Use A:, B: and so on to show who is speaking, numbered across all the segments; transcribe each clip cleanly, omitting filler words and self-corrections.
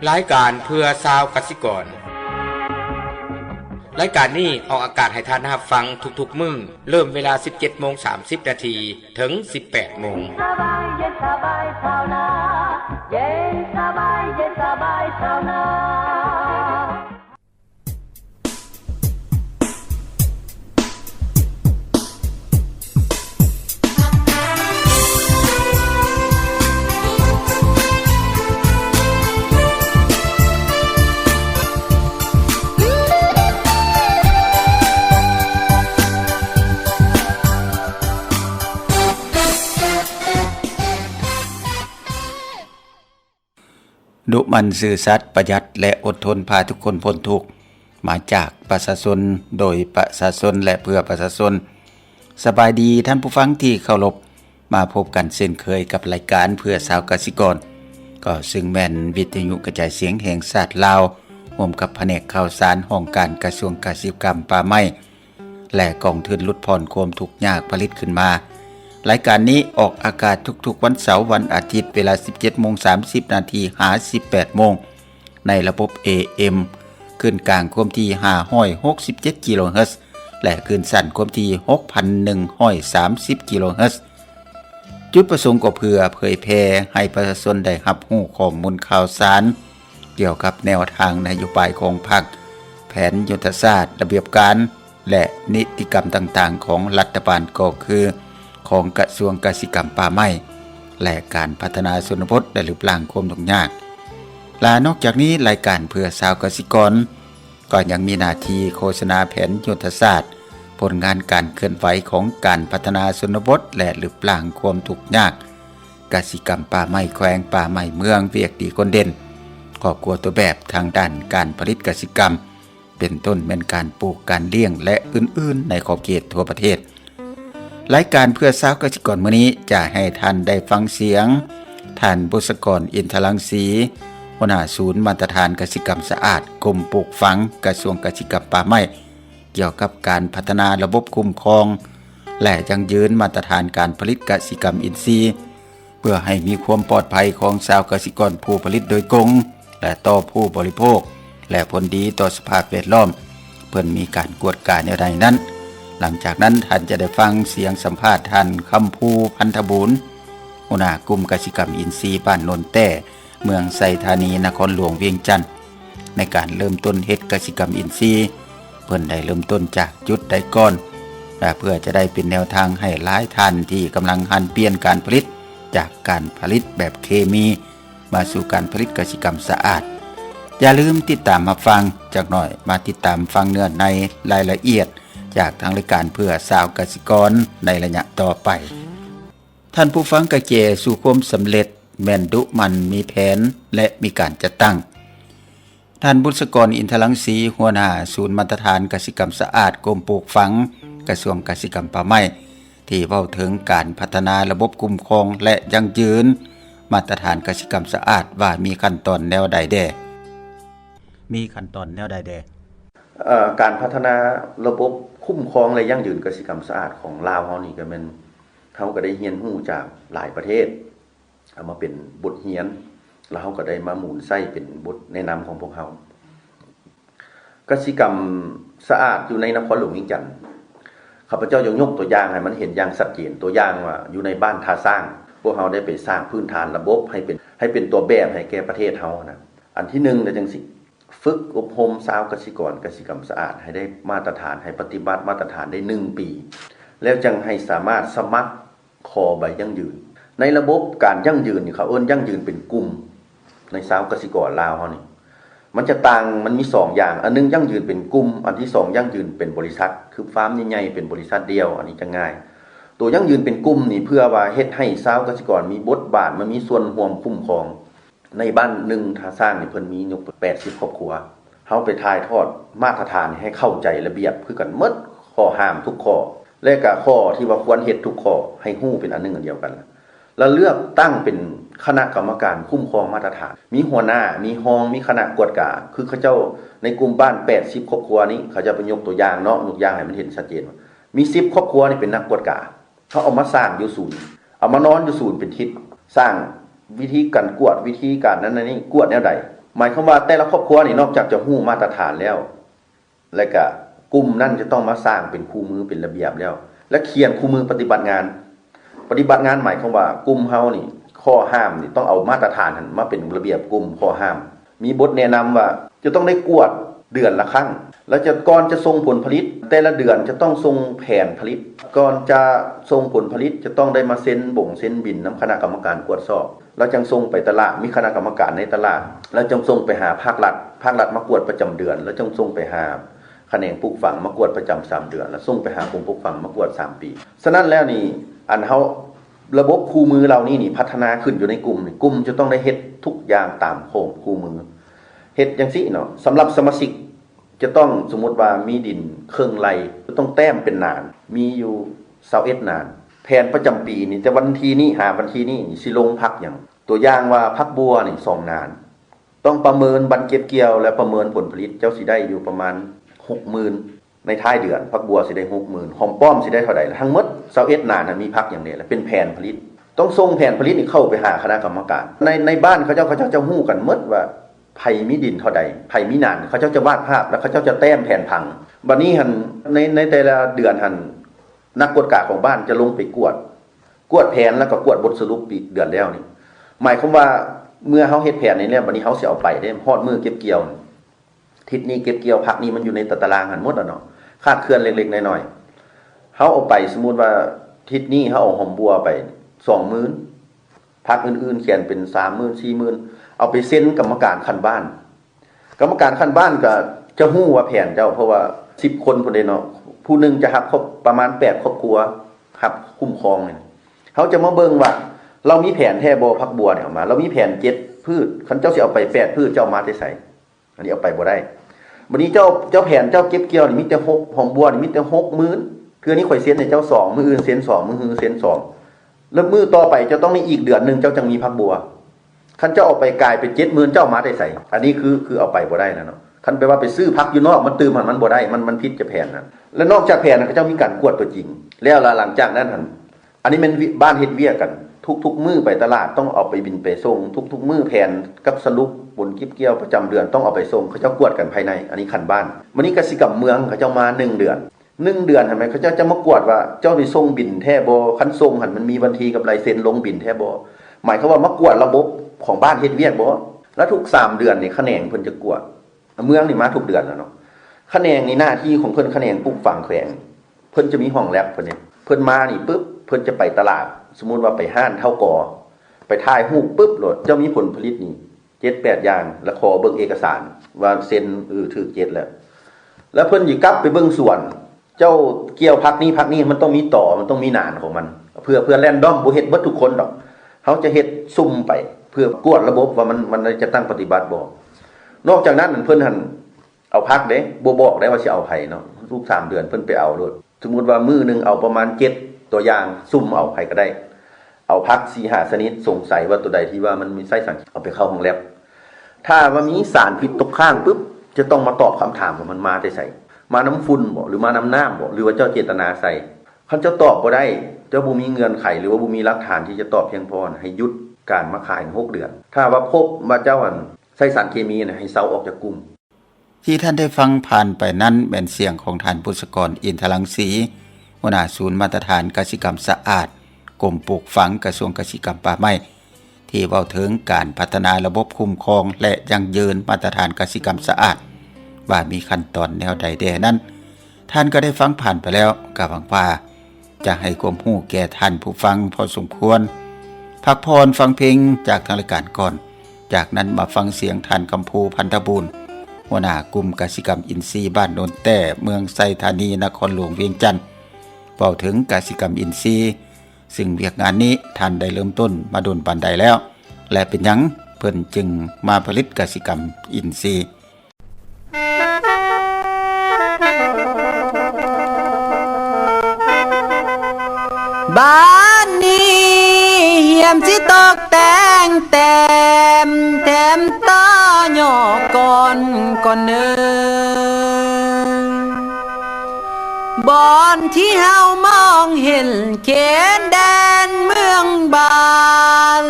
A: รายการเพื่อชาวกสิกรรายการนี้ออกอากาศให้ท่านรับฟังทุกๆมื้อเริ่มเวลา 17:30 นาทีถึง 18 โมง
B: ดุมันซื่อสัตย์ประหยัดและอดทนพาทุกคนพ้นทุกข์มาจากประชาชนโดยประชาชนและเพื่อประชาชนสบายดีท่านผู้ฟังที่เคารพมาพบกันเช่นเคยกับรายการเพื่อชาวกสิกรก็ซึ่งแม่นวิทยุกระจายเสียงแห่งชาติลาวร่วมกับแผนกข่าวสารห้องการกระทรวงเกษตรกรรมป่าไม้และกองทุนลดผ่อนความทุกข์ยากผลิตขึ้นมารายการนี้ออกอากาศทุกๆวันเสาร์วันอาทิตย์เวลา 17:30 นาทีหา 18 โมงในระบบ AM ขึ้นกลางความถี่567 กิโลเฮิรตซ์และขึ้นสั้นความถี่ 6,130 กิโลเฮิรตซ์จุดประสงค์ก็เพื่อเผยแพร่ให้ประชาชนได้รับรู้ข้อมูลข่าวสารเกี่ยวกับแนวทางนโยบายของพรรคแผนยุทธศาสตร์ระเบียบการและนิติกรรมต่างๆของรัฐบาลก็คือของกระทรวงเกษตรกรรมป่าไม้และการพัฒนาชนบทได้รูปร่างความทุกข์ยากและนอกจากนี้รายการเพื่อชาวเกษตรกรก็ยังมีหน้าที่โฆษณาแผนยุทธศาสตร์ผลงานการเคลื่อนไหวของการพัฒนาชนบทและรูปร่างความทุกข์ยากเกษตรกรรมป่าไม้แขวงป่าไม้เมืองเวียกดีคนเด่นก็กลัวตัวแบบทางด้านการผลิตเกษตรกรรมเป็นต้นเป็นการปลูกการเลี้ยงและอื่นๆในขอบเขตทั่วประเทศรายการเพื่อชาวเกษตรกรมื้อนี้จะให้ท่านได้ฟังเสียงท่านบุษกรอินทรังสีหัวหน้าศูนย์มาตรฐานเกษตรกรรมสะอาดกรมปลูกฝังกระทรวงเกษตรกรรมป่าไม้เกี่ยวกับการพัฒนาระบบคุ้มครองและยั่งยืนมาตรฐานการผลิตเกษตรกรรมอินทรีย์เพื่อให้มีความปลอดภัยของชาวเกษตรกรผู้ผลิตโดยตรงและต่อผู้บริโภคและผลดีต่อสภาพแวดล้อมเพื่อมีการกวดการแนวใดนั้นหลังจากนั้นท่านจะได้ฟังเสียงสัมภาษณ์ท่านคำภูพันธบุญหัวหน้ากลุ่มกสิกรรมอินทรีย์บ้านโนนแต้เมืองไซธานีนครหลวงเวียงจันทน์ในการเริ่มต้นเฮ็ดกสิกรรมอินทรีย์เพิ่นได้เริ่มต้นจากจุดใดก่อนและเพื่อจะได้เป็นแนวทางให้หลายท่านที่กำลังหันเปลี่ยนการผลิตจากการผลิตแบบเคมีมาสู่การผลิตกสิกรรมสะอาดอย่าลืมติดตามมาฟังจากหน่อยมาติดตามฟังเนื้อในรายละเอียดจากทางรายการเพื่อชาวเกษตรกรในระยะต่อไปท่านผู้ฟังกระเจสู่ความสำเร็จแม่นดุมันมีแผนและมีการจัดตั้งท่านบุษกรอินทรังสีหัวหน้าศูนย์มาตรฐานเกษตรกรรมสะอาดกรมปลูกฝังกระทรวงเกษตรกรรมป่าไม้ที่เว้าถึงการพัฒนาระบบคุ้มครองและยั่งยืนมาตรฐานเกษตรกรรมสะอาดว่ามีขั้นตอนแนวใดแด่มีขั้นตอนแนวใดแด่
C: การพัฒนาระบบคุ้มครองและยั่งยืนเกษตรกรรมสะอาดของลาวเฮานี่ก็แม่นเฮาก็ได้เรียนรู้จากหลายประเทศเอามาเป็นบทเรียนแล้วเฮาก็ได้มาหมุนใส่เป็นบทแนะนำของพวกเฮากสิกรรมสะอาดอยู่ในนครหลวงเวียงจันทน์ข้าพเจ้ายกตัวอย่างให้มันเห็นอย่างชัดเจนตัวอย่างว่าอยู่ในบ้านท่าสร้างพวกเฮาได้ไปสร้างพื้นฐานระบบให้เป็นตัวแบบให้แก่ประเทศเฮานะอันที่1ได้จังสิฝึกอบรมชาวกสิกรกรรมสะอาดให้ได้มาตรฐานให้ปฏิบัติมาตรฐานได้1ปีแล้วจังให้สามารถสมัครขอใบยั่งยืนในระบบการยั่งยืนนี่เขาเอิ้นยั่งยืนเป็นกลุ่มในชาวกสิกรลาวเฮานี่มันจะต่างมันมี2อย่างอันนึงยั่งยืนเป็นกลุ่มอันที่2ยั่งยืนเป็นบริษัทคือฟาร์มใหญ่ๆเป็นบริษัทเดียวอันนี้จะง่ายตัวยั่งยืนเป็นกลุ่มนี่เพื่อว่าเฮ็ดให้ชาวกสิกรมีบทบาทมันมีส่วนร่วมคุ้มครองในบ้าน1ท่าสร้างนี่เพิ่นมียก80ครอบครัวเฮาไปถ่ายทอดมาตรฐานให้เข้าใจระเบียบคือกันหมดข้อห้ามทุกข้อและก็ข้อที่ว่าควรเฮ็ดทุกข้อให้ฮู้เป็นอันนึงอันเดียวกันแล้วเลือกตั้งเป็นคณะกรรมการคุ้มครองมาตรฐานมีหัวหน้ามีรองมีคณะกวดกาคือเขาเจ้าในกลุ่มบ้าน80ครอบครัวนี้เขาจะไปยกตัวอย่างเนาะยกอย่างให้มันเห็นชัดเจนมี10ครอบครัวนี่เป็นนักกวดกาเขาเอามาสร้างอยู่ศูนย์เอามานอนอยู่ศูนย์เป็นทิศสร้างวิธีการกวดวิธีการนั้นนี่กวดแนวใด หมายความว่าแต่ละครอบครัวนี่นอกจากจะฮู้มาตรฐานแล้วก็กลุ่มนั้นจะต้องมาสร้างเป็นคู่มือเป็นระเบียบแล้วและเขียนคู่มือปฏิบัติงานหมายความว่ากลุ่มเฮานี่ข้อห้ามนี่ต้องเอามาตรฐานนั้นมาเป็นระเบียบกลุ่มข้อห้ามมีบทแนะนำว่าจะต้องได้กวดเดือนละครั้งแล้วก่อนจะส่งผลผลิตแต่ละเดือนจะต้องส่งแผนผลิตก่อนจะส่งผลผลิตจะต้องได้มาเซ็นบินนำคณะกรรมการตรวจสอบแล้วจึงส่งไปตลาดมีคณะกรรมการในตลาดแล้วจึงส่งไปหาภาครัฐมากวดประจำเดือนแล้วจึงส่งไปหาแขนงปลูกฝังมากวดประจำ3เดือนแล้วส่งไปหากรมปลูกฝังมากวด3ปีฉะนั้นแล้วนี่อันเฮาระบบคู่มือเรานี่พัฒนาขึ้นอยู่ในกลุ่มจะต้องได้เฮ็ดทุกอย่างตามโครงคู่มือเฮ็ดจังซี่เนาะสำหรับสมาชิกจะต้องสมมุติว่ามีดินเครื่องไร่ต้องแต้มเป็นนานมีอยู่21นานแผนประจำปีนี่แต่วันที่นี้หาวันที่นี้สิลงพักหยังตัวอย่างว่าพักบัวนี่2นานต้องประเมินบันเก็บเกี่ยวและประเมินผลผลิตเจ้าสิได้อยู่ประมาณ 60,000 ในท้ายเดือนพักบัวสิได้ 60,000 หอมป้อมสิได้เท่าใดทั้งหมด21นานมีพักอย่างนี้แหละเป็นแผนผลิตต้องส่งแผนผลิตนี่เข้าไปหาคณะกรรมการในบ้านเขาจะฮู้กันหมดว่าไผมีดินเท่าใดไผมีนานเขาจะวาดภาพแล้วเขาจะแต้มแผนผังบัดนี้หั่นในแต่ละเดือนหั่นนักกวดกะของบ้านจะลงไปกวดแผนแล้วก็กวดบทสรุปปีเดือนแล้วนี่หมายความว่าเมื่อเฮาเฮ็ดแผนนี่แล้วบัดนี้เฮาสิเอาไปได้ฮอดมือเก็บเกี่ยวทิศนี้เก็บเกี่ยวผักนี้มันอยู่ในตารางหั่นหมดแล้วเนาะคาดเคลื่อนเล็กๆน้อยๆเฮาเอาไปสมมุติว่าทิศนี้เฮาเอาหอมบัวไป 20,000 ผักอื่นๆเขียนเป็น 30,000 40,000เอาไปเซ็นกรรมการขั้นบ้านกรรมการขั้นบ้านก็จะฮู้ว่าแผนเจ้าเพราะว่า10คนพุ่นเด้เนาะผู้นึงจะรับครบประมาณ8ครอบครัวครับคุ้มครองนี่เฮาจะมาเบิ่งว่าเรามีแผนแท้บ่ผักบัวเนี่ยออกมาเรามีแผน7พืชคันเจ้าสิเอาไป8พืชเจ้ามาได้ไสอันนี้เอาไปบ่ได้บัดนี้เจ้าแผนเจ้าเก็บเกี่ยวนี่มีแต่6หอมบัวนี่มีแต่ 60,000 เทื่อนี้ข่อยเซ็นให้เจ้า2มื้ออื่นเซ็น2มื้อฮือเซ็น2แล้วมื้อต่อไปเจ้าต้องในอีกเดือนนึงเจ้าจังมีผักบัวคันเจ้าเอาไปกลายเป็น 70,000 เจ้ามาได้ไสอันนี้คือเอาไปบ่ได้นะเนาะคันแปลว่าไปซื้อผักอยู่นอกมันตื่มมันบ่ได้มันผิดจะแผนนั้นและนอกจากแผนเขาเจ้ามีการกวดตัวจริงแล้วหลังจากนั้นอันนี้มันบ้านเฮ็ดเวียกกันทุกมื้อไปตลาดต้องเอาไปบินไปส่งทุกมื้อแผนกับสรุปบนกิบเกี่ยวประจำเดือนต้องเอาไปส่งเขาเจ้ากวดกันภายในอันนี้ขั้นบ้านวันนี้กสิกรรมเมืองเขาเจ้ามา1เดือนเห็นมั้ยเขาเจ้าจะมากวดว่าเจ้าได้ส่งบินแท้บ่คันส่งมันมีบัญชีกับลายเซ็นลงบินแท้บ่หมายความว่ามากวดระบบของบ้านเฮ็ดเวียกบ่แล้วทุก3เดือนนี่แขนงเพิ่นจะกวดเมืองนี่มาทุกเดือนแล้วเนาะแขนงนี่หน้าที่ของเพิ่นแขนงปลูกฝังแขวงเพิ่นจะมีห้องแลบเพิ่นนี่เพิ่นมานี่ปึ๊บเพิ่นจะไปตลาดสมมุติว่าไปห้านเท่ากอไปถ่ายรูปปึ๊บโหลดเจ้ามีผลผลิตนี่ 7-8 อย่างแล้วขอเบิ่งเอกสารว่าเซ็นถูก7แล้วเพิ่นสิกลับไปเบิ่งสวนเจ้าเกี่ยวพักนี้มันต้องมีต่อมันต้องมีหนานของมันเพื่อแรนดอมบ่เฮ็ดเบิดทุกคนดอกเฮาจะเฮ็ดซุ่มไปเพื่อกวดระบบว่ามันจะตั้งปฏิบัติบ่นอกจากนั้นเพิ่นหั่นเอาพักเด้บ่บอกได้ว่าสิเอาไผเนาะทุก3เดือนเพิ่นไปเอาโลดสมมุติว่ามื้อนึงเอาประมาณ7ตัวอย่างซุ่มเอาไผก็ได้เอาพัก 4-5 ชนิดสงสัยว่าตัวใดที่ว่ามันมีไส้สารเอาไปเข้าห้องแลบถ้าว่ามีสารพิษตกค้างปึ๊บจะต้องมาตอบคำถามว่ามันมาได้ไสมาน้ำฝุ่นบ่หรือมาน้ำน้ำบ่หรือว่าเจ้าเจตนาใส่คันเจ้าตอบบ่ได้เจ้าบ่มีเงื่อนไขหรือว่าบ่มีหลักฐานที่จะตอบเพียงพอให้หยุดการมาขาย6เดือนถ้าว่าพบว่าเจ้าใส่สารเคมีน่ะให้เซาออกจากกลุ่ม
B: ที่ท่านได้ฟังผ่านไปนั้นเป็นเสียงของท่านบุษกรอินทรังสีหัวหน้าศูนย์มาตรฐานกสิกรรมสะอาดกรมปลูกฝังกระทรวงกสิกรรมป่าไม้ที่เว้าถึงการพัฒนาระบบคุ้มครองและยั่งยืนมาตรฐานกสิกรรมสะอาดว่ามีขั้นตอนแนวใดแด่นั้นท่านก็ได้ฟังผ่านไปแล้วก็หวังว่าจะให้ความรู้แก่ท่านผู้ฟังพอสมควรพักพรฟังเพลงจากทางรายการก่อนจากนั้นมาฟังเสียงท่านกำพูพันธบุญหัวหน้ากลุ่มกสิกรรมอินทรีย์บ้านโนนแต้เมืองไซธานีนครหลวงเวียงจันทน์เว้าถึงกสิกรรมอินทรีย์ซึ่งเวียกงานนี้ท่านได้เริ่มต้นมาโดนปานใดแล้วและเป็นหยังเพิ่นจึงมาผลิตกสิกรรมอินทรีย์
D: บ้านนี้เหี่ยมสิตกแต่งแต้มต้อหย่อก่อนเนิ่นบ่อนที่เฮามองเห็นเขตแดนเมืองบาน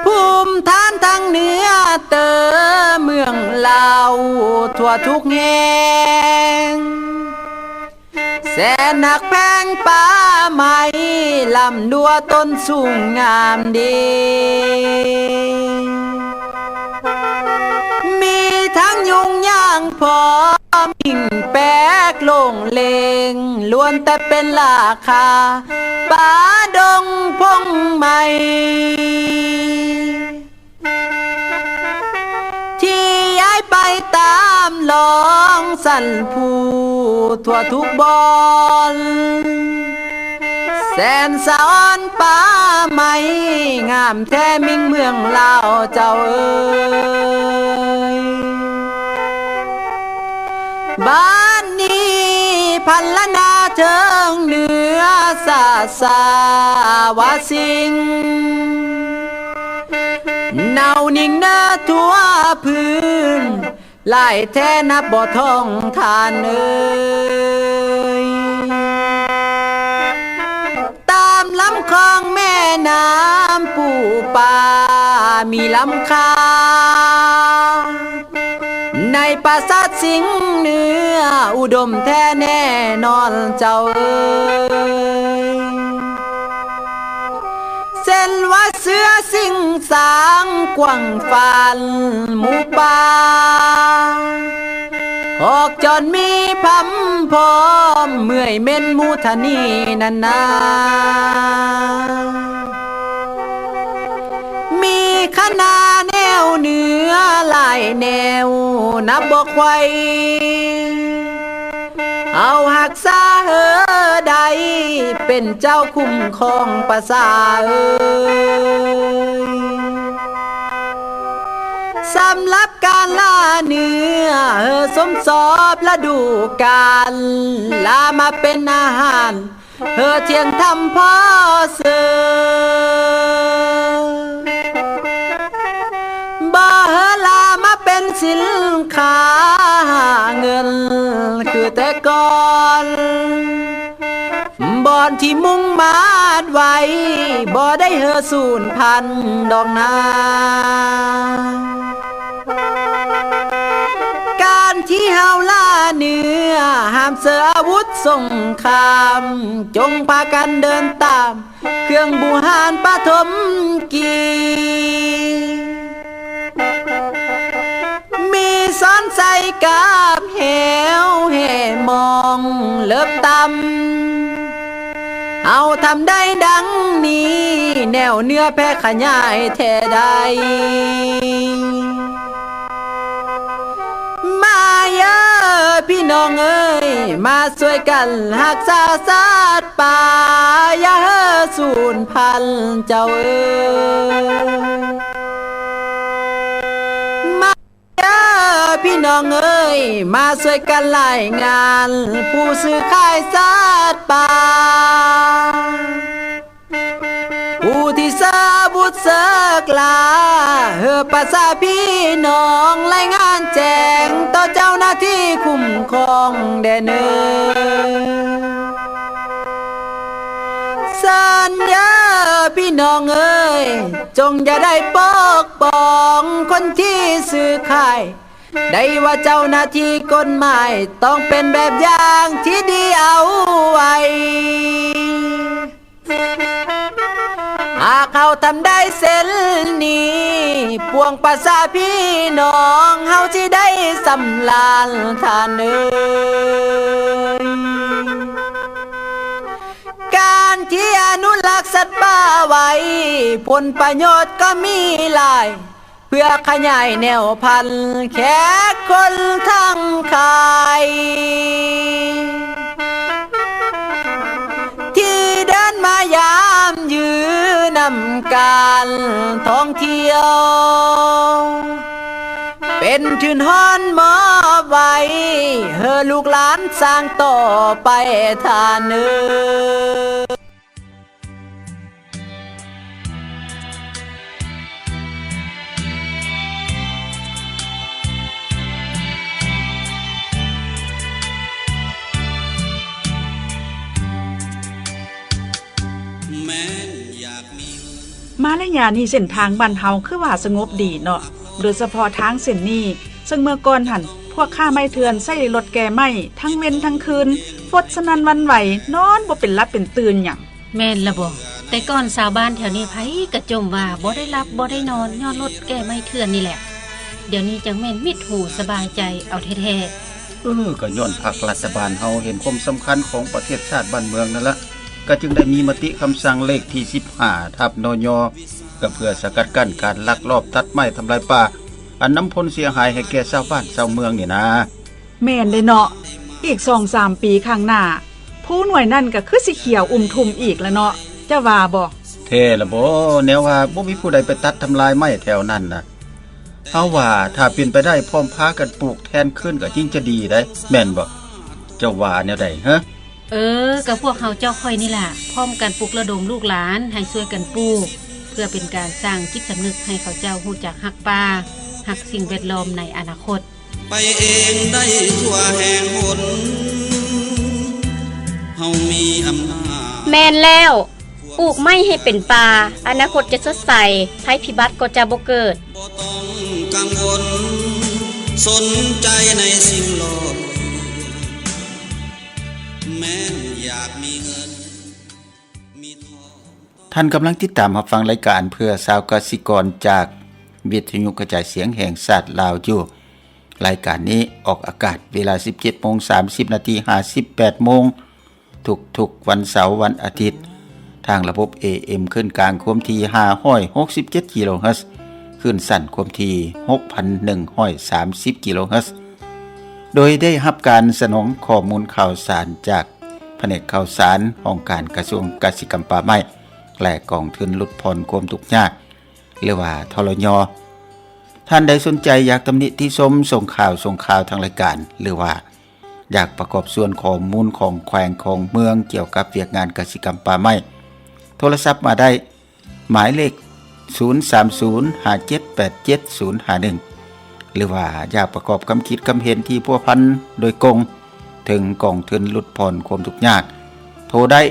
D: ภู ลาวทั่วทุกแห่งแสนหนักแพงป่าไม้ลำดัวต้นสูงงามดีมีทั้งยุงย่างพอมิ่งแป๊กลงเลงล้วนแต่เป็นราคาป่าดงพงไม้ที่ย้ายไปตามหลองสันผู้ทั่วทุกบอนแสนสะอ้อนป่าไม้งามแท้มิ่งเมืองลาวเจ้าเอ๋ยบ้านนี้พันละนาเทิงเหนือสาวาสิงเนานิ่งหน้าทั่วพื้นหลายแท้นับบ่ท้องทานเอ่ยตามลำคลองแม่น้ำปู่ป่ามีลำคาในปราสาทสิงห์เหนืออุดมแท้แน่นอนเจ้าเอ๋ยเส้นว่าเสือสิงสางกว้างฟันหมูป่าออกจนมีพัมพร้อมเมื่อยเม่นมูทานีนันนามีคณะแนวเหนือหลายแนวนับบอกไว้เอาหักษาเฮอใดเป็นเจ้าคุ้มครองประสาเอ่ยสำหรับการล่าเนื้อสมสอบฤดูกาลลามาเป็นอาหารเที่ยงทำพ่อเสือบ่ลามาเป็นสินค้าเงินคือแต่ก่อนบ่อนที่มุ่งมาดไว้บ่ได้สูญพันธุ์ดอกนาการที่เฮาล่าเนื้อห้ามเสืออาวุธสงครามจงพากันเดินตามเครื่องบูหานปฐมกีมีซ้อนใส่กับเหวแห่มองเลิบต่ำเอาทำได้ดังนี้แนวเนื้อแพ้ขยายแท้ใดมาเยอะพี่น้องเอ้ยมาช่วยกันรักษาสัตว์ป่าอย่าสูญพันธุ์เจ้าเอ้ยพี่น้องเอ้ยมาช่วยกันรายงานผู้ซื้อขายสัตว์ป่าผู้ที่สาบุตรเสกลาภาษาพี่น้องรายงานแจ้งต่อเจ้าหน้าที่คุ้มครองแดนเนอสัญญาพี่น้องเอ้ยจงอย่าได้ปกป้องคนที่ซื้อขายได้ว่าเจ้าหน้าที่กฎหมายต้องเป็นแบบอย่างที่ดีเอาไว้หากเขาทำได้เส้นนี้พวงภาษาพี่น้องเฮาที่ได้สำลานทานเอ้ยการที่อนุรักษ์สัตว์ป่าไว้ผลประโยชน์ก็มีหลายเพื่อขยายแนวพันธุ์แค่คนทั้งขายที่เดินมายามยืนำการท่องเที่ยวเป็นทุนฮ้อนมอบไว้ลูกหลานสร้างต่อไปทานเนื้อ
E: มาระยะนี้เส้นทางบ้านเฮาคือว่าสงบดีเนาะโดยเฉพาะทางเส้นนี้ ซึ่งเมื่อก่อนหันพวกข้าไม่เถื่อนใส่รถแก่ไม่ทั้งเว้นทั้งคืนฟดสนันวันไหวนอนบ่เป็นรับเป็นตื่นหยัง
F: แม่นละบ่แต่ก่อนชาวบ้านแถวนี้ไผกระจมว่าบ่ได้รับบ่ได้นอนย้อนรถแก่ไม่เถื่อนนี่แหละเดี๋ยวนี้จังแม่นมิดหูสบายใจเอาแท้
B: ๆก็ย้อนภาครัฐบาลเฮาเห็นความสำคัญของประเทศชาติบ้านเมืองนั่นละก็จึงได้มีมติคำสั่งเลขที่15ทับนยก็เพื่อสกัดกั้นการลักลอบตัดไม้ทำลายป่าอันนำผลเสียหายให้แก่ชาวบ้านชาวเมืองนี่นะ
E: แม่นเด้เนาะอีก 2-3 ปีข้างหน้าผู้หน่วยนั่นก็คือสิเขียวทุ่มอีกแล้วเนาะจะว่าบ่
B: แท้ละบ่แนวว่าบ่มีผู้ใดไปตัดทำลายไม้แถวนั้นน่ะเฮาว่าถ้าเป็นไปได้พร้อมพากันปลูกแทนขึ้นก็ยิ่งจะดีได้แม่นบ่เจ้าว่าแนวใดฮะ
F: กับพวกเฮาเจ้าค่อยนี่ล่ะพร้อมกันปลุกระดมลูกหลานให้ช่วยกันปลูกเพื่อเป็นการสร้างจิตสำนึกให้เขาเจ้าฮู้จักรักป่ารักสิ่งแวดล้อมในอนาคต
G: ไปเองได้ทั่วแห่งหนเฮามีอำนาจ
H: แม่นแล้วปลูกไม้ให้เป็นป่าอนาคตจะสดใสภัยพิบัติก็จะบ่เกิด
G: บ่ต้องกังวลสนใจในสิ่งโลกแม้นอยากมีเงินมีทอง
B: ท่านกำลังติดตามรับฟังรายการเพื่อชาวกสิกรจากวิทยุกระจายเสียงแห่งชาติลาวอยู่รายการนี้ออกอากาศเวลา 17:30 น. 58 น. ทุกวันเสาร์วันอาทิตย์ทางระบบ AM ขึ้นกลางความถี่567 กิโลเฮิรตซ์ขึ้นสั้นความถี่ 6,130 กิโลเฮิรตซ์โดยได้รับการสนองข้อมูลข่าวสารจากแผนกข่าวสารของการกระทรวงเกษตรกรรมป่าไม้และกองทุนลดผ่อนความทุกข์ยากหรือว่าทรยท่านใดสนใจอยากตำหนิที่ชมส่งข่าวทางรายการหรือว่าอยากประกอบส่วนข้อมูลของแขวงของเมืองเกี่ยวกับเวียกงานกสิกรรมป่าไม้โทรศัพท์มาได้หมายเลข 03057875051 หรือว่าอยากประกอบคำคิดคำเห็นที่พัวพันโดยกงถึงกองทุนลดผ่อนความทุกข์ยากโทรได้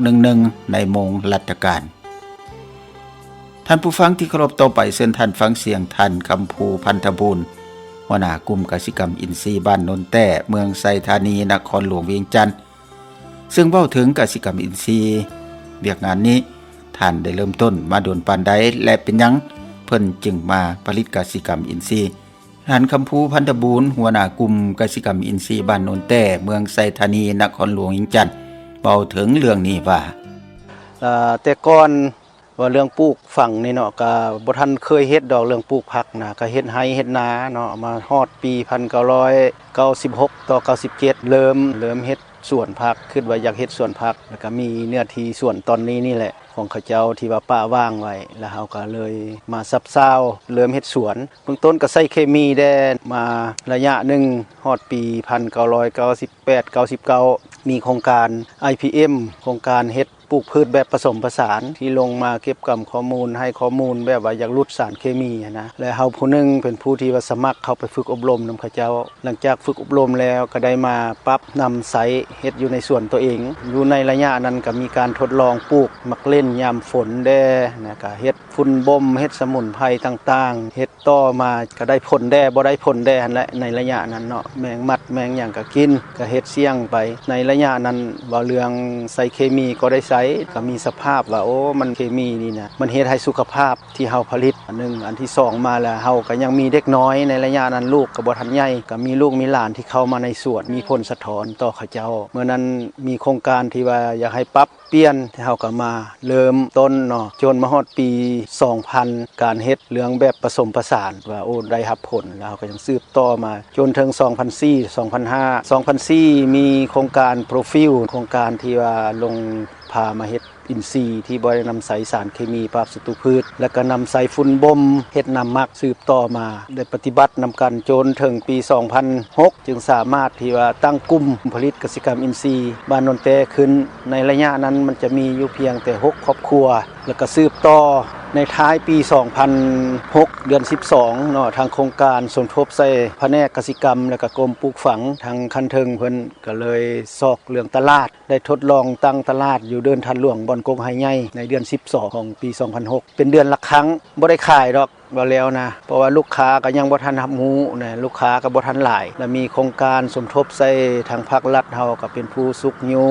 B: 1611ในโมงราชการท่านผู้ฟังที่เคารพต่อไปเชิญท่านฟังเสียงท่านคำภูพันธบูรณ์หัวหน้ากลุ่มกสิกรรมอินทรีย์บ้านโนนแต้เมืองไซธานีนครหลวงเวียงจันทน์ซึ่งเว้าถึงกสิกรรมอินทรีย์เวียกงานนี้ท่านได้เริ่มต้นมาโดนปานใดและเป็นหยังเพิ่นจึงมาผลิตกสิกรรมอินทรีย์ท่านคำภูพันธบูรณ์หัวหน้ากลุ่มกสิกรรมอินทรีย์บ้านโนนแต้เมืองไซธานีนครหลวงเวียงจันทน์เว้าถึงเรื่องนี้ว่า
I: แต่ก่อนว่าเรื่องปลูกฝังนี่เนาะก็บ่ทันเคยเฮ็ดดอกเรื่องปลูกผักนะก็เฮ็ดไร่เฮ็ดนาเนาะมาฮอดปี1996ต่อ97เริ่มเฮ็ดสวนผักคิดว่าอยากเฮ็ดสวนผักแล้วก็มีเนื้อที่สวนตอนนี้นี่แหละของเขาเจ้าที่ว่าป้าว่างไว้แล้วเฮาก็เลยมาซับซ้าวเริ่มเฮ็ดสวนเบื้องต้นก็ใช้เคมีได้มาระยะหนึ่งฮอดปี1998 99มีโครงการ IPM โครงการเฮ็ดปลูกพืชแบบผสมผสานที่ลงมาเก็บกับข้อมูลให้ข้อมูลแบบว่าอยากลดสารเคมีนะและเฮาผู้นึงเป็นผู้ที่ว่าสมัครเข้าไปฝึกอบรมนำเขาเจ้าหลังจากฝึกอบรมแล้วก็ได้มาปรับนำไซต์เฮ็ดอยู่ในส่วนตัวเองอยู่ในระยะนั้นก็มีการทดลองปลูกมักเล่นยามฝนแด่นะก็เฮ็ดฝุ่นบ่มเฮ็ดสมุนไพรต่างๆเฮ็ดต่อมาก็ได้ผลแด่บ่ได้ผลแด่นั่นแหละในระยะนั้นเนาะแมงมัดแมงหยังก็กินก็เฮ็ดเสี่ยงไปในระยะนั้นว่าเรื่องใส่เคมีก็ได้ใช้ก็มีสภาพว่าโอ้มันเคมีนี่นะมันเฮ็ดให้สุขภาพที่เฮาผลิตอันนึงอันที่2มาแล้วเฮาก็ยังมีเด็กน้อยในระยะนั้นลูกก็บ่ทันใหญ่ก็มีลูกมีหลานที่เข้ามาในสวนมีผลสะท้อนต่อเขาเจ้าเมื่อนั้นมีโครงการที่ว่าอยากให้ปรับเปลี่ยนเฮาก็มาเริ่มต้นเนาะจนมาฮอดปี2000การเฮ็ดเรื่องแบบผสมผสานว่าโอ้ได้รับผลแล้วก็ยังสืบต่อมาจนถึง2004 2005มีโครงการโปรฟิลโครงการที่ว่าลงพามาเฮ็ดอินทรีย์ที่บ่ได้นำใส่สารเคมีปราบศัตรูพืชแล้วก็นำใส่ฝุ่นบ่มเฮ็ดน้ำหมักสืบต่อมาได้ปฏิบัตินำกันจนถึงปี2006จึงสามารถที่ว่าตั้งกลุ่มผลิตกสิกรรมอินทรีย์บ้านโนนแต้ขึ้นในระยะนั้นมันจะมีอยู่เพียงแต่6ครอบครัวแล้วก็สืบต่อในท้ายปี2006เดือน12เนาะทางโครงการสมทบใส่แผนกกสิกรรมแล้วก็กรมปลูกฝังทางคันเทิงเพิ่นก็เลยซอกเรื่องตลาดได้ทดลองตั้งตลาดอยู่เดินทันหลวงบ่อนกงไฮใหญ่ในเดือน12ของปี2006เป็นเดือนละครั้งบ่ได้ขายดอก ว่าแล้วนะเพราะว่าลูกค้าก็ยังบ่ทันรับรู้นะลูกค้าก็บ่ทันหลายและมีโครงการสมทบใส่ทางภาครัฐเฮาก็เป็นผู้สุกยุ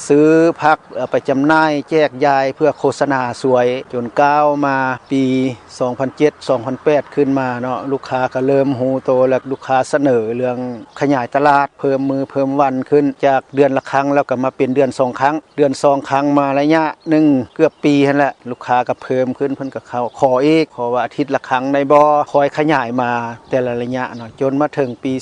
I: ซื้อผักเอาไปจำหน่ายแจกจ่ายเพื่อโฆษณาสวยจนก้าวมาปี2007-2008ขึ้นมาเนาะลูกค้าก็เริ่มฮู้โตแล้วลูกค้าเสนอเรื่องขยายตลาดเพิ่มมือเพิ่มวันขึ้นจากเดือนละครั้งแล้วก็มาเป็นเดือน2ครั้งเดือน2ครั้งมาระยะหนึ่งเกือบปีนั่นแหละลูกค้าก็เพิ่มขึ้นเพิ่นก็เข้าขออีกขอว่าอาทิตย์ละครั้งได้บ่คอยขยายมาแต่ละระยะเนาะจนมาถึงปี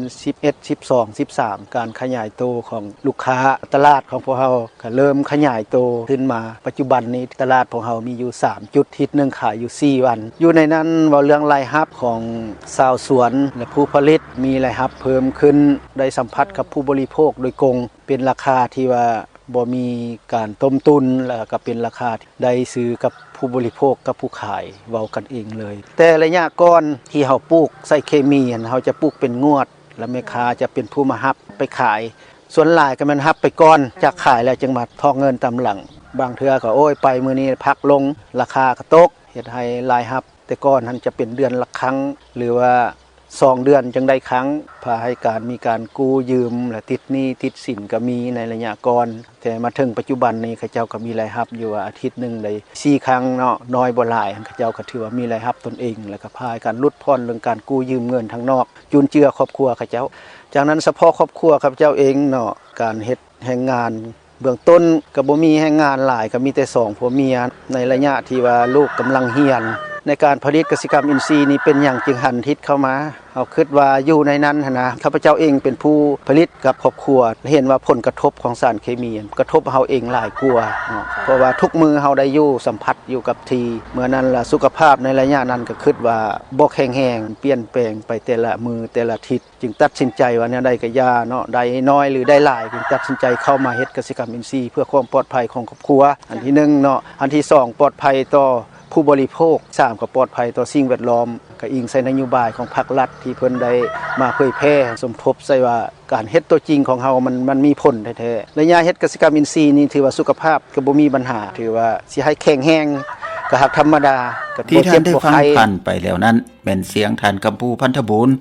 I: 2011 12 13การขยายโตของลูกค้าตลาดของพวกเฮาก็เริ่มขยายโตขึ้นมาปัจจุบันนี้ตลาดของเฮามีอยู่3จุดทิศนึงขายอยู่4วันอยู่ในนั้นเว้าเรื่องรายรับของชาวสวนและผู้ผลิตมีรายรับเพิ่มขึ้นได้สัมผัสกับผู้บริโภคโดยตรงเป็นราคาที่ว่าบ่มีการต้มตุนแล้วก็เป็นราคาได้ซื้อกับผู้บริโภคกับผู้ขายเว้ากันเองเลยแต่ระยะก่อนที่เฮาปลูกใส่เคมีเฮาจะปลูกเป็นงวดแล้วแม่ค้าจะเป็นผู้มารับไปขายส่วนหลายก็มันรับไปก่อนจากขายแล้วจึงมาทอกเงินตามหลังบางเทื่อก็โอ้ยไปมื้อนี้พักลงราคาก็ตกเฮ็ดให้รายรับแต่ก่อนนั้นจะเป็นเดือนละครั้งหรือว่า2เดือนจังได้ครั้งพาให้การมีการกู้ยืมและติดหนี้ติดสินก็มีในระยะก่อนแต่มาถึงปัจจุบันนี้เขาเจ้าก็มีรายรับอยู่อาทิตย์นึงได้4ครั้งเนาะน้อยบ่หลายเขาเจ้าก็ถือว่ามีรายรับตนเองแล้วก็พาให้การลดผ่อนเรื่องการกู้ยืมเงินทางนอกจุนเจือครอบครัวเขาเจ้าจากนั้นเฉพาะครอบครัวเขาเจ้าเองเนาะการเฮ็ดแรงงานเบื้องต้นก็บ่มีแรงงานหลายก็มีแต่2ผัวเมียในระยะที่ว่าลูกกำลังเรียนในการผลิตกสิกรรมอินทรีย์นี้เป็นอย่างจึงหันทิศเข้ามาเอาคิดว่าอยู่ในนั้นนะข้าพเจ้าเองเป็นผู้ผลิตกับครอบครัวเห็นว่าผลกระทบของสารเคมีกระทบเฮาเองหลายกว่าเพราะว่าทุกมือเฮาได้อยู่สัมผัสอยู่กับทีเมื่อนั้นล่ะสุขภาพในระยะนั้นก็คิดว่าบ่แข็งแรงเปลี่ยนแปลงไปแต่ละมือแต่ละทิศจึงตัดสินใจว่าเนี่ยได้ก็ยาเนาะได้น้อยหรือได้หลายจึงตัดสินใจเข้ามาเฮ็ดกสิกรรมอินทรีย์เพื่อความปลอดภัยของครอบครัวอันที่1เนาะอันที่2ปลอดภัยต่อผู้บริโภค3ก็ปลอดภัยต่อสิ่งแวดล้อมก็อิงใส่นโยบายของภาครัฐที่เพิ่นได้มาเผยแพร่สมทบใส่ว่าการเฮ็ดตัวจริงของเฮามันมีผลแท้ๆระยะเฮ็ดกสิกรรมอินทรีย์นี่ถือว่าสุขภาพก็บ่มีปัญหาถือว่าสิให้แข็งแรงก็หักธรรมดาก็
B: ที่ท่านได้ฟังผ่านไปแล้วนั้นเป็นเสียงท่านกัมพูพันธบูรณ์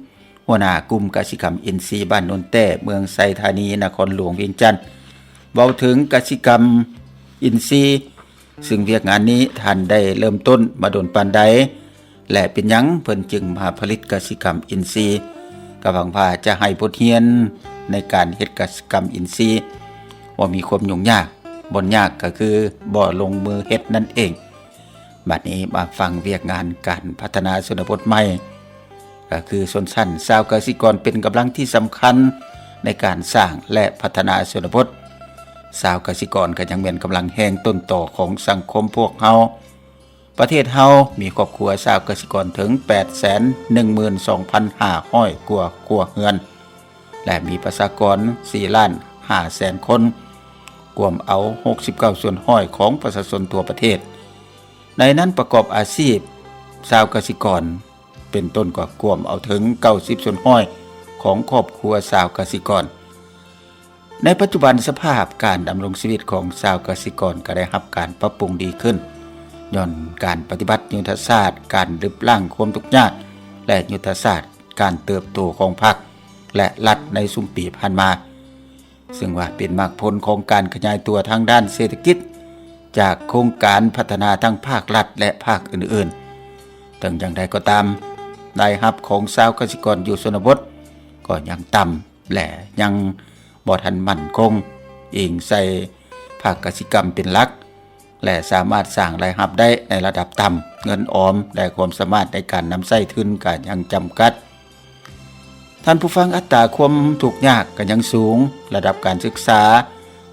B: หัวหน้ากลุ่มกสิกรรมอินทรีย์บ้านโนนแต้เมืองไซธานีนครหลวงเวียงจันทน์เว้าถึงกสิกรรมอินทรีย์ซึ่งเวียกงานนี้ท่านได้เริ่มต้นมาโดนปานใดและเป็นหยังเพิ่นจึงมาผลิตกสิกรรมอินทรีย์ก็หวังว่าจะให้บทเรียนในการเฮ็ดกสิกรรมอินทรีย์ว่ามีความยุ่งยากบ่ยากก็คือบ่ลงมือเฮ็ดนั่นเองบัดนี้มาฟังเวียกงานการพัฒนาชนบทใหม่ก็คือชนชั้นชาวเกษตรกรเป็นกำลังที่สำคัญในการสร้างและพัฒนาชนบทชาวเกษตรกรก็ยังเป็นกำลังแห่งต้นต่อของสังคมพวกเฮาประเทศเฮามีครอบครัวชาวเกษตรกรถึง 812,500 กว่าครัวเรือนและมีประชากร 4,500,000 คนรวมเอา69ส่วนห้อยของประชาชนทั่วประเทศในนั้นประกอบอาชีพชาวเกษตรกรเป็นต้นกว่ารวมเอาถึง90ส่วนห้อยของครอบครัวชาวเกษตรกรในปัจจุบันสภาพการดำรงชีวิตของชาวเกษตรกรก็ได้รับการปรับปรุงดีขึ้นย้อนการปฏิบัติยุทธศาสตร์การลดละความทุกข์ยากและยุทธศาสตร์การเติบโตของพรรคและรัฐในสุมปีผ่านมาซึ่งว่าเป็นมรรคผลของการขยายตัวทางด้านเศรษฐกิจจากโครงการพัฒนาทั้งภาครัฐและภาคอื่นๆถึงอย่างใดก็ตามรายรับของชาวเกษตรกรอยู่ชนบทก็ยังต่ำและยังบ่ทันมั่นคงอิงใส่ภาคกสิกรรมเป็นหลักและสามารถสร้างรายรับได้ในระดับต่ำเงินออมและความสามารถในการนำใช้ทุนก็ยังจำกัดท่านผู้ฟังอัตราความทุกข์ยากก็ยังสูงระดับการศึกษา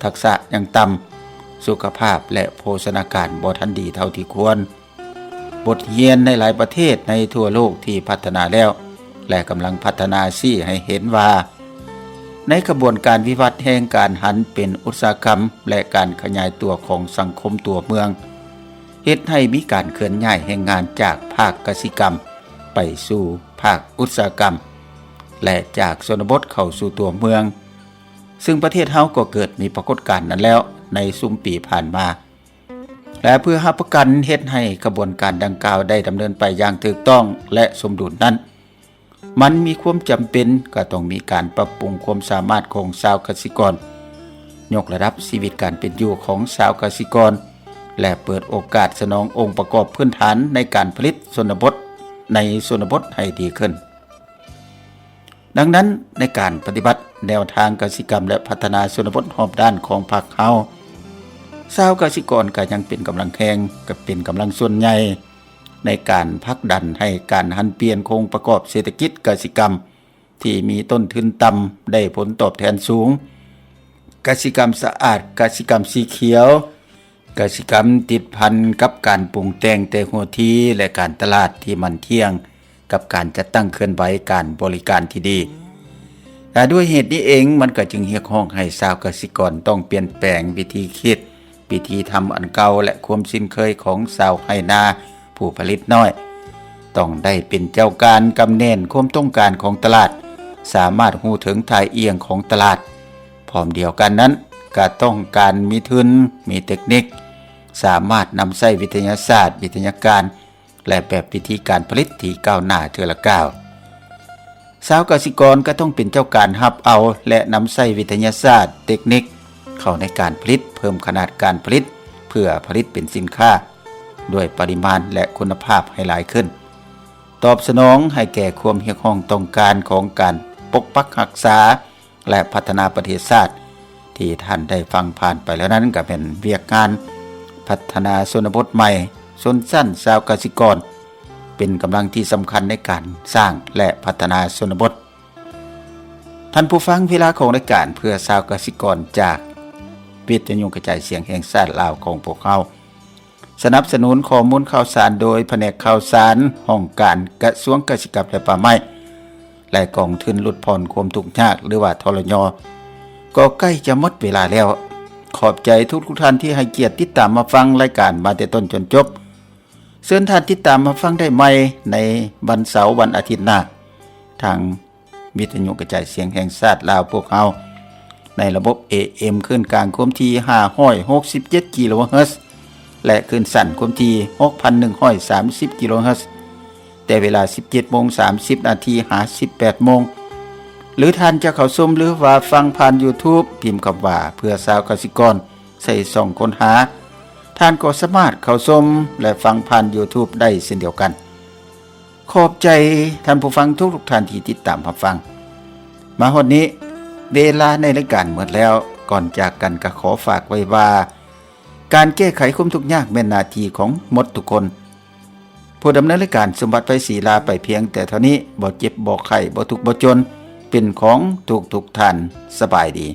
B: ทักษะยังต่ำสุขภาพและโภชนาการบ่ทันดีเท่าที่ควรบทเรียนในหลายประเทศในทั่วโลกที่พัฒนาแล้วและกำลังพัฒนาชี้ให้เห็นว่าในกระบวนการวิวัฒน์แห่งการหันเป็นอุตสาหกรรมและการขยายตัวของสังคมตัวเมืองเฮ็ดให้มีการเคลื่อนย้ายแรงงานจากภาคกสิกรรมไปสู่ภาคอุตสาหกรรมและจากชนบทเข้าสู่ตัวเมืองซึ่งประเทศเฮาก็เกิดมีปรากฏการณ์นั้นแล้วในซุมปีผ่านมา และเพื่อรับประกันเฮ็ดให้กระบวนการดังกล่าวได้ดำเนินไปอย่างถูกต้องและสมดุลนั้นมันมีความจำเป็นก็ต้องมีการปรับปรุงความสามารถของชาวเกษตรกรยกระดับชีวิตการเป็นอยู่ของชาวเกษตรกรและเปิดโอกาสสนององค์ประกอบพื้นฐานในการผลิตชนบทในชนบทให้ดีขึ้นดังนั้นในการปฏิบัติแนวทางเกษตรกรรมและพัฒนาชนบทรอบด้านของภาคเฮาชาวเกษตรกรก็ยังเป็นกำลังแข็งกับเป็นกำลังส่วนใหญ่ในการผลักดันให้การหันเปลี่ยนโครงประกอบเศรษฐกิจเกษตรกรรมที่มีต้นทุนต่ำได้ผลตอบแทนสูงเกษตรกรรมสะอาดเกษตรกรรมสีเขียวเกษตรกรรมติดพันกับการปรุงแต่งแต่หัวทีและการตลาดที่มันเที่ยงกับการจัดตั้งเคลื่อนไหวการบริการที่ดีและด้วยเหตุนี้เองมันก็จึงเรียกร้องให้ชาวเกษตรกรต้องเปลี่ยนแปลงวิธีคิดวิธีทำอันเก่าและความชินเคยของชาวไร่นาผู้ผลิตน้อยต้องได้เป็นเจ้าการกำแน่นความต้องการของตลาดสามารถรู้ถึงทายเอียงของตลาดพร้อมเดียวกันนั้นก็ต้องการมีทุนมีเทคนิคสามารถนำใช้วิทยาศาสตร์วิทยาการและแบบวิธีการผลิตที่ก้าวหน้าเทื่อละก้าวชาวเกษตรกรก็ต้องเป็นเจ้าการรับเอาและนำใช้วิทยาศาสตร์เทคนิคเข้าในการผลิตเพิ่มขนาดการผลิตเพื่อผลิตเป็นสินค้าด้วยปริมาณและคุณภาพให้หลายขึ้นตอบสนองให้แก่ความเรียกร้องต้องการของการปกปักรักษาและพัฒนาประเทศชาติที่ท่านได้ฟังผ่านไปแล้วนั้นก็เป็นเวียกงานพัฒนาชนบทใหม่ชนชั้นชาวเกษตรกรเป็นกำลังที่สำคัญในการสร้างและพัฒนาชนบทท่านผู้ฟังเวลาของรายการเพื่อชาวเกษตรกรจากวิทยุกระจายเสียงแห่งชาติลาวของพวกเราสนับสนุนข้อมูลข่าวสารโดยแผนกข่าวสารห้องการกระทรวงเกษตรกรรมและป่าไม้และกองทุนลดผ่อนความทุกข์ยากหรือว่าทรยก็ใกล้จะหมดเวลาแล้วขอบใจทุกท่านที่ให้เกียรติติดตามมาฟังรายการมาแต่ต้นจนจบเชิญท่านติดตามมาฟังได้ใหม่ในวันเสาร์วันอาทิตย์หน้าทางวิทยุกระจายเสียงแห่งชาติลาวพวกเราในระบบ AM คลื่นกลางความถี่567กิโลเฮิรตซ์และคลื่นสั้นความถี่6,130กิโลเฮิรตซ์แต่เวลา 17:30 นาทีหา 18 โมงหรือท่านจะเข้าชมหรือว่าฟังผ่าน YouTube พิมพ์คำว่าเพื่อชาวเกษตรกรใส่ช่องค้นหาท่านก็สามารถเข้าชมและฟังผ่าน YouTube ได้เช่นเดียวกันขอบใจท่านผู้ฟังทุกท่านที่ติดตามรับฟังมาฮอดนี้เวลาในรายการหมดแล้วก่อนจากกันก็ขอฝากไว้ว่าการแก้ไขความทุกข์ยากเป็นหน้าที่ของหมดทุกคนผู้ดำเนินรายการสมบัติไพศรีลาไปเพียงแต่เท่านี้บ่เจ็บบ่ไข้บ่ทุกข์บ่จนเป็นของทุกท่านสบายดี